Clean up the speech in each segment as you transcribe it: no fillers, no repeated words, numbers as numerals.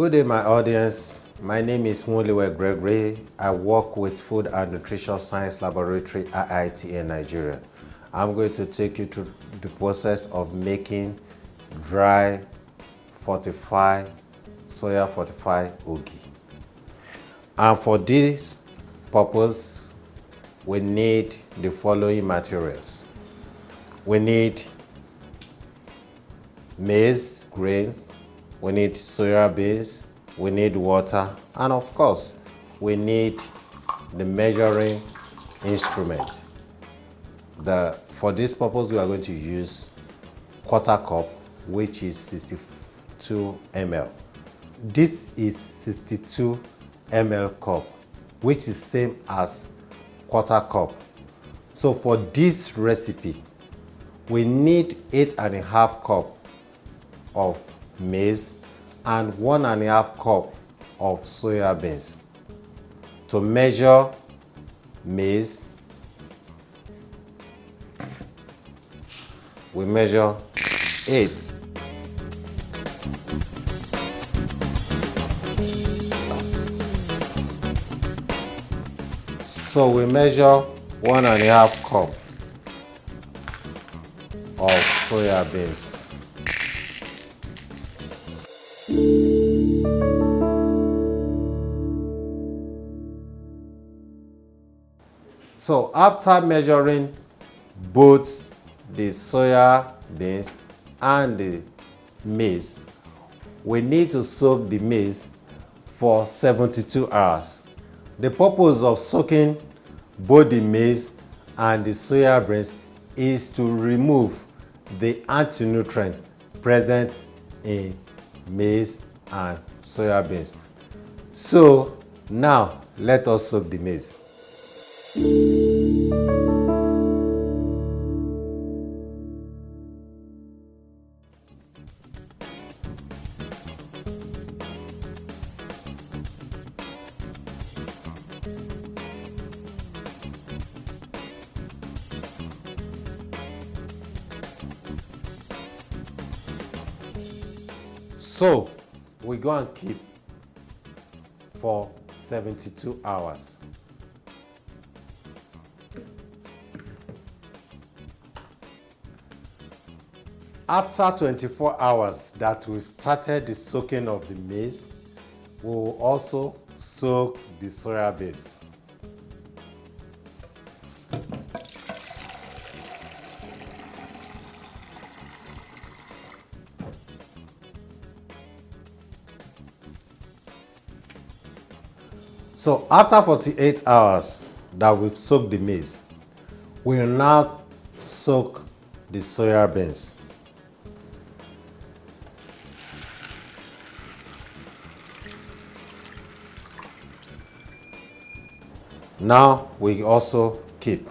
Good day, my audience. My name is Nwoliwe Gregory. I work with Food and Nutrition Science Laboratory, IITA, Nigeria. I'm going to take you through the process of making dry, fortified, soya fortified ogi. And for this purpose, we need the following materials. We need maize grains, we need soya beans, we need water, and of course, we need the measuring instrument. For this purpose, we are going to use quarter cup, which is 62 ml. This is 62 ml cup, which is same as quarter cup. So for this recipe, we need 8.5 cup of maize and 1.5 cup of soya beans. To measure maize, we measure 8. So we measure 1.5 cup of soya beans. So after measuring both the soya beans and the maize, we need to soak the maize for 72 hours. The purpose of soaking both the maize and the soya beans is to remove the anti-nutrient present in maize and soya beans. So now let us soak the maize. So we go and keep for 72 hours. After 24 hours that we've started the soaking of the maize, we will also soak the soya beans. So after 48 hours that we've soaked the maize, we will now soak the soya beans. Now we also keep.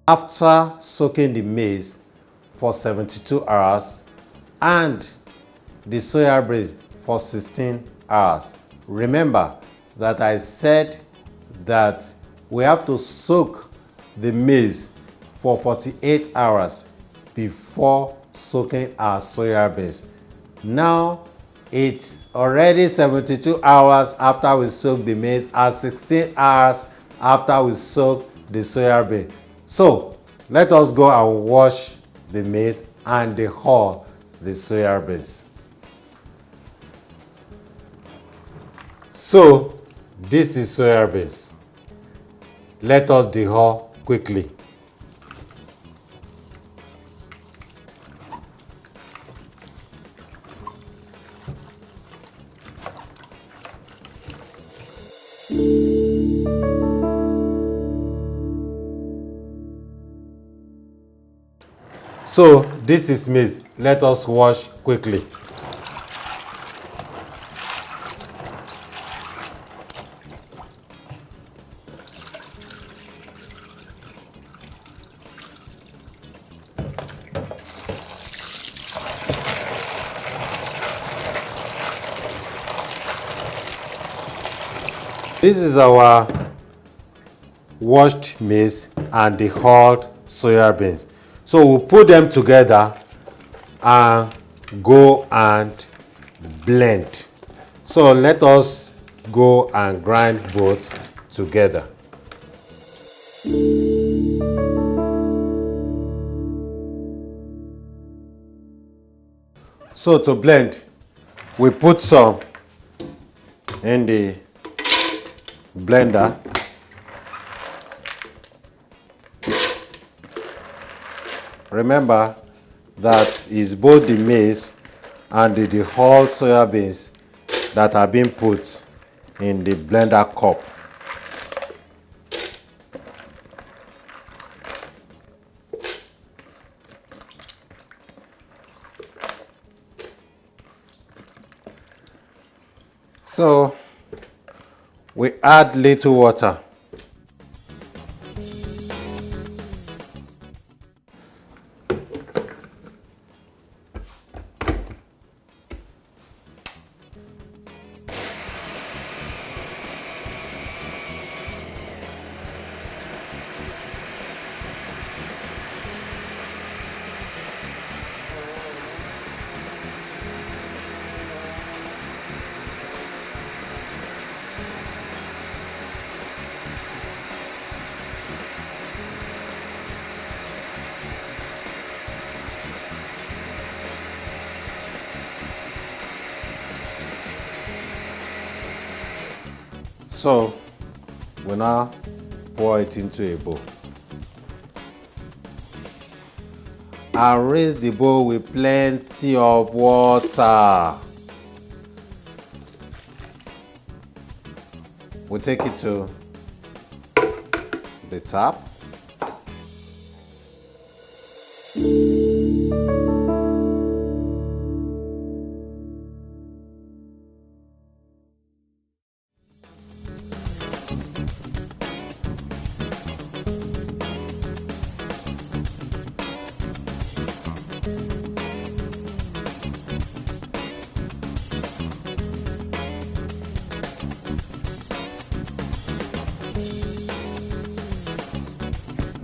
After soaking the maize for 72 hours and the soya beans for 16 hours. Remember that I said that we have to soak the maize for 48 hours before soaking our soya beans. Now it's already 72 hours after we soak the maize and 16 hours after we soak the soya bean. So let us go and wash the maize and hull the soya beans. So this is soya beans. Let us dehull quickly. So this is maize. Let us wash quickly. This is our washed maize and the hulled soya beans. So we'll put them together and go and blend. So let us go and grind both together. So to blend, we put some in the blender. Remember that is both the maize and the whole soya beans that are being put in the blender cup. So we add little water. So we now pour it into a bowl. And rinse the bowl with plenty of water. We take it to the tap.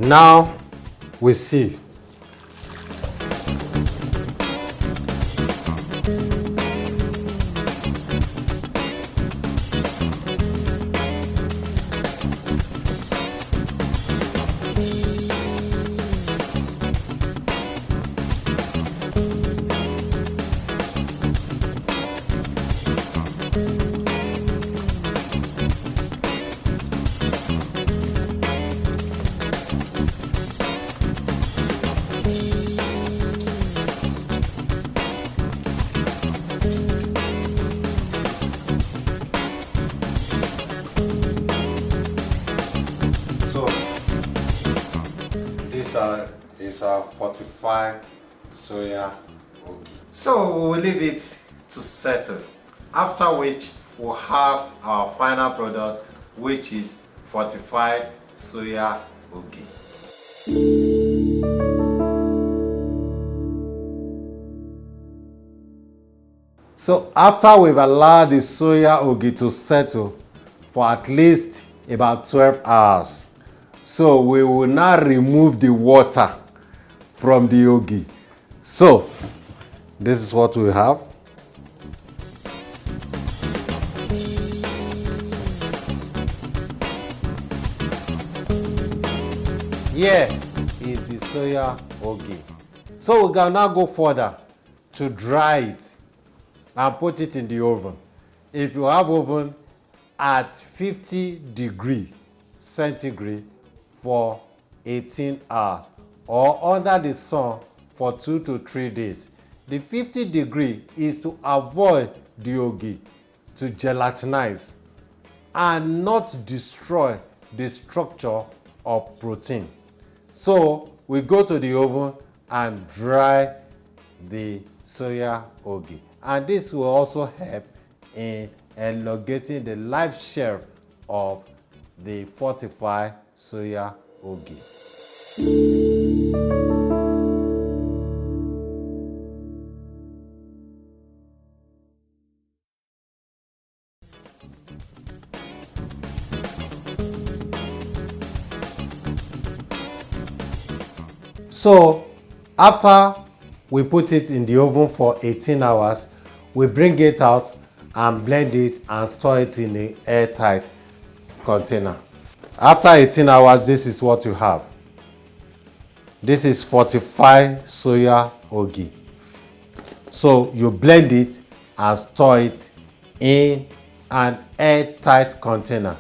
Now we sieve. Is our fortified soya ogi. So we will leave it to settle, after which we'll have our final product, which is fortified soya ogi. So after we've allowed the soya ogi to settle for at least about 12 hours, so we will now remove the water from the ogi. So this is what we have. Here is the soya ogi. So we can now go further to dry it and put it in the oven. If you have oven at 50 degrees centigrade for 18 hours, or under the sun for 2 to 3 days. The 50 degree is to avoid the ogi to gelatinize and not destroy the structure of protein. So we go to the oven and dry the soya ogi, and this will also help in elongating the life shelf of the fortified soya ogi. So after we put it in the oven for 18 hours, we bring it out and blend it and store it in an airtight container. After 18 hours, this is what you have. This is fortified soya ogi. So you blend it and store it in an airtight container.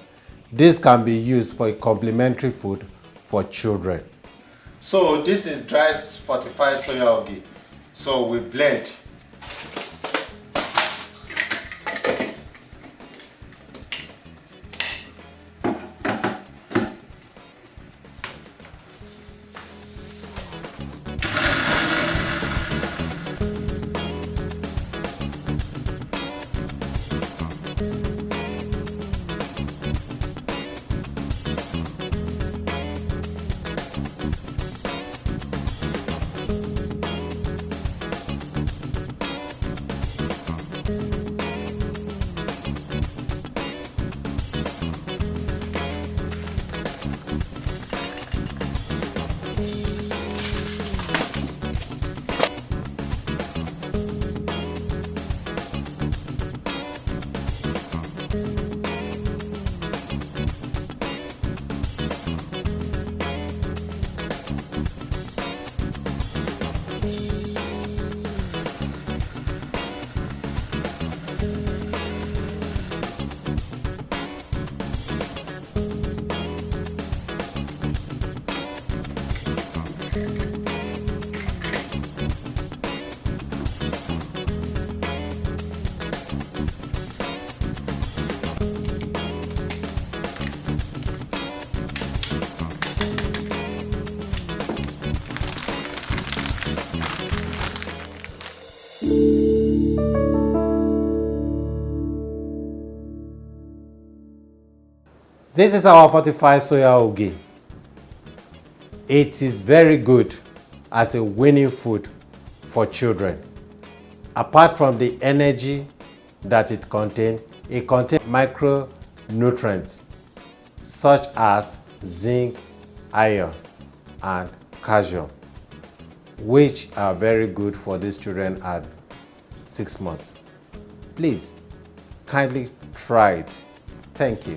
This can be used for a complementary food for children. So this is dry fortified soya ogi. So we blend. This is our fortified soya ogi. It is very good as a winning food for children. Apart from the energy that it contains micronutrients such as zinc, iron, and calcium, which are very good for these children at 6 months. Please, kindly try it. Thank you.